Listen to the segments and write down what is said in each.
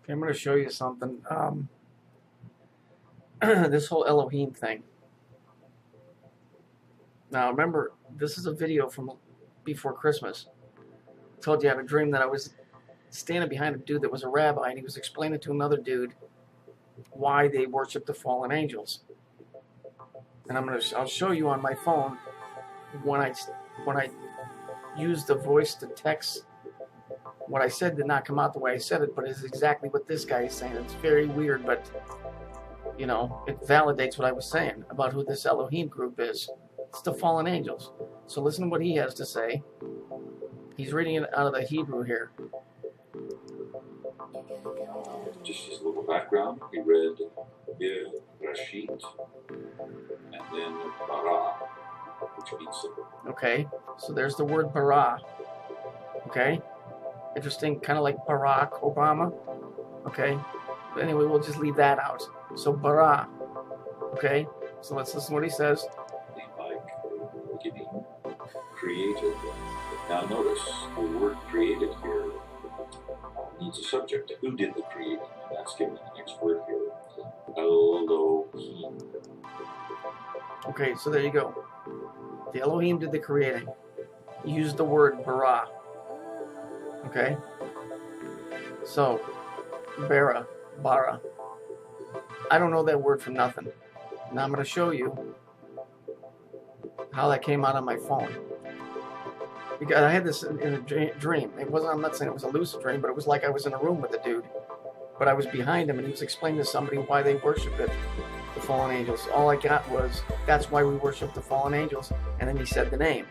Okay, I'm going to show you something. This whole Elohim thing. Now, remember, this is a video from before Christmas. I told you I had a dream that I was standing behind a dude that was a rabbi, and he was explaining to another dude why they worship the fallen angels. And I'll show you on my phone when I use the voice to text. What I said did not come out the way I said it, but it's exactly what this guy is saying. It's very weird, but you know, it validates what I was saying about who this Elohim group is. It's the fallen angels. So listen to what he has to say. He's reading it out of the Hebrew here. Just as a little background, he read Rashid and then Barra, which means simple. Okay, so there's the word Barra. Okay, interesting, kind of like Barack Obama. Okay, but anyway, we'll just leave that out. So Barra. Okay, so let's listen to what he says. Like giving, created. Now notice the word created here needs a subject. Who did the creating? And that's given in the next word here. Elohim. Okay, so there you go. The Elohim did the creating. Use the word bara. Okay? So, Barra. I don't know that word from nothing. Now I'm going to show you how that came out on my phone. Because I had this in a dream. It wasn't, I'm not saying it was a lucid dream, but it was like I was in a room with the dude. But I was behind him, and he was explaining to somebody why they worship it, the fallen angels. All I got was, that's why we worship the fallen angels. And then he said the name.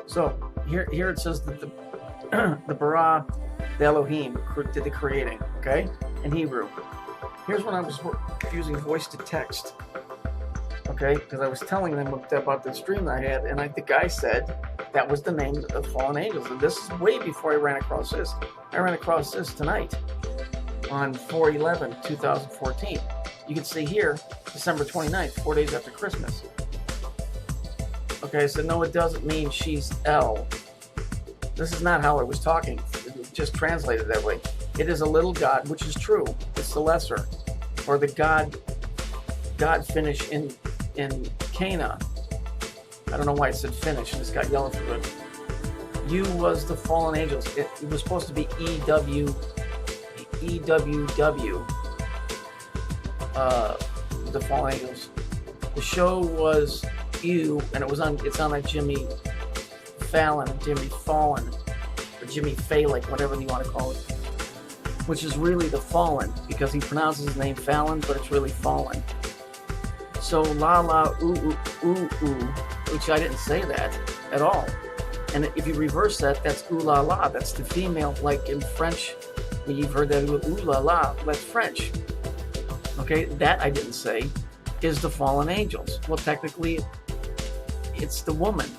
So, here it says that the Barra, the Elohim, did the creating, okay, in Hebrew. Here's when I was using voice to text, okay, because I was telling them about this dream I had, and the guy said that was the name of the fallen angels. And this is way before I ran across this. I ran across this tonight on 4/11/2014. You can see here, December 29th, 4 days after Christmas. Okay, so no, it doesn't mean she's El. This is not how I was talking. It just translated that way. It is a little god, which is true. It's the lesser, or the god finish in Cana. I don't know why it said finish. It's got yellow for it. U was the fallen angels. It was supposed to be EWW. The fallen angels. The show was U, and it's on like Jimmy Fallon, Jimmy Fallon, or Jimmy Falick, whatever you want to call it. Which is really the fallen, because he pronounces his name Fallon, but it's really fallen. So la la ooh ooh ooh ooh, which I didn't say that at all. And if you reverse that, that's ooh la la. That's the female, like in French. When you've heard that ooh la la, that's French. Okay, that I didn't say is the fallen angels. Well, technically, it's the woman.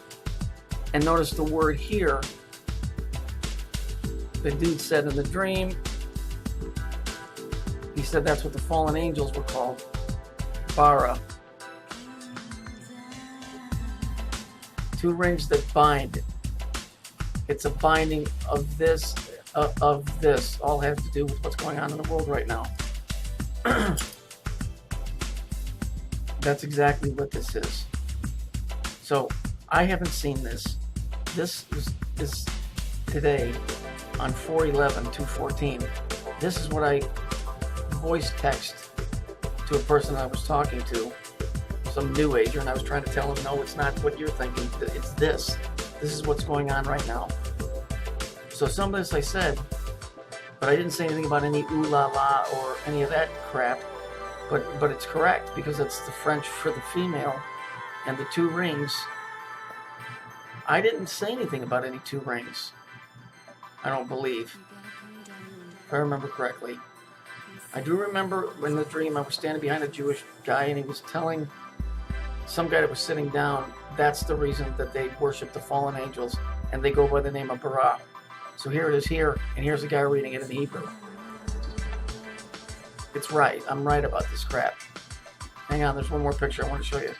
And notice the word here. The dude said in the dream. He said that's what the fallen angels were called. Barra. Two rings that bind. It's a binding of this, all has to do with what's going on in the world right now. That's exactly what this is. So, I haven't seen this. This is today on 4/11/2014. This is what I voice text to a person I was talking to, some new ager, and I was trying to tell him, no, it's not what you're thinking, it's this. This is what's going on right now. So some of this I said, but I didn't say anything about any ooh la la or any of that crap, but it's correct, because it's the French for the female, and the two rings. I didn't say anything about any two rings. I don't believe, if I remember correctly. I do remember in the dream I was standing behind a Jewish guy, and he was telling some guy that was sitting down, that's the reason that they worship the fallen angels, and they go by the name of Barra. So here it is here, and here's the guy reading it in Hebrew. It's right. I'm right about this crap. Hang on, there's one more picture I want to show you.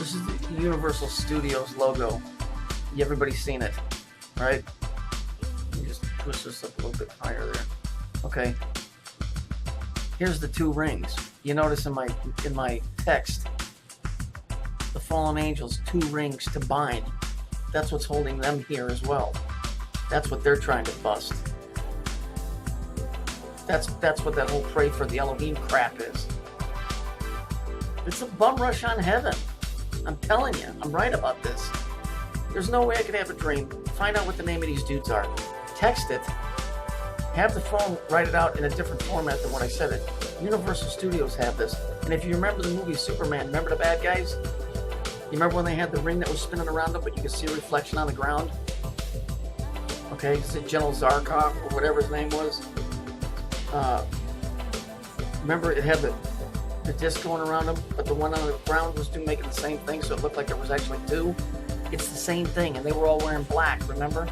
This is the Universal Studios logo. Everybody's seen it, right? Let me just twist this up a little bit higher there. Okay. Here's the two rings. You notice in my text, the fallen angels, two rings to bind. That's what's holding them here as well. That's what they're trying to bust. That's what that whole pray for the Elohim crap is. It's a bum rush on heaven. I'm telling you, I'm right about this. There's no way I could have a dream, find out what the name of these dudes are, text it, have the phone write it out in a different format than what I said it. Universal Studios have this. And if you remember the movie Superman, remember the bad guys? You remember when they had the ring that was spinning around them, but you could see a reflection on the ground? Okay, is it General Zarkov or whatever his name was? Remember it had the disc going around them, but the one on the ground was making the same thing, so it looked like there was actually two? It's the same thing, and they were all wearing black, remember?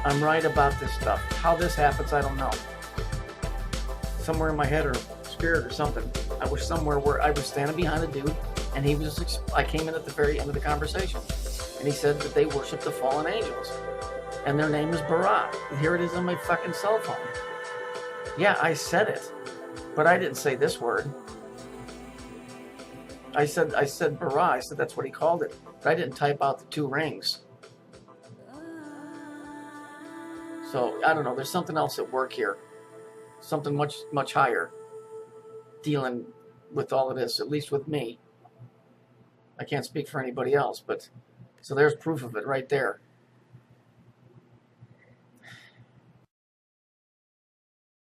I'm right about this stuff. How this happens, I don't know. Somewhere in my head or spirit or something, I was somewhere where I was standing behind a dude, and I came in at the very end of the conversation, and he said that they worship the fallen angels, and their name is Barra. And here it is on my fucking cell phone. Yeah, I said it, but I didn't say this word. I said Barra. I said that's what he called it, but I didn't type out the two rings. So I don't know. There's something else at work here, something much higher, dealing with all of this. At least with me. I can't speak for anybody else, but so there's proof of it right there.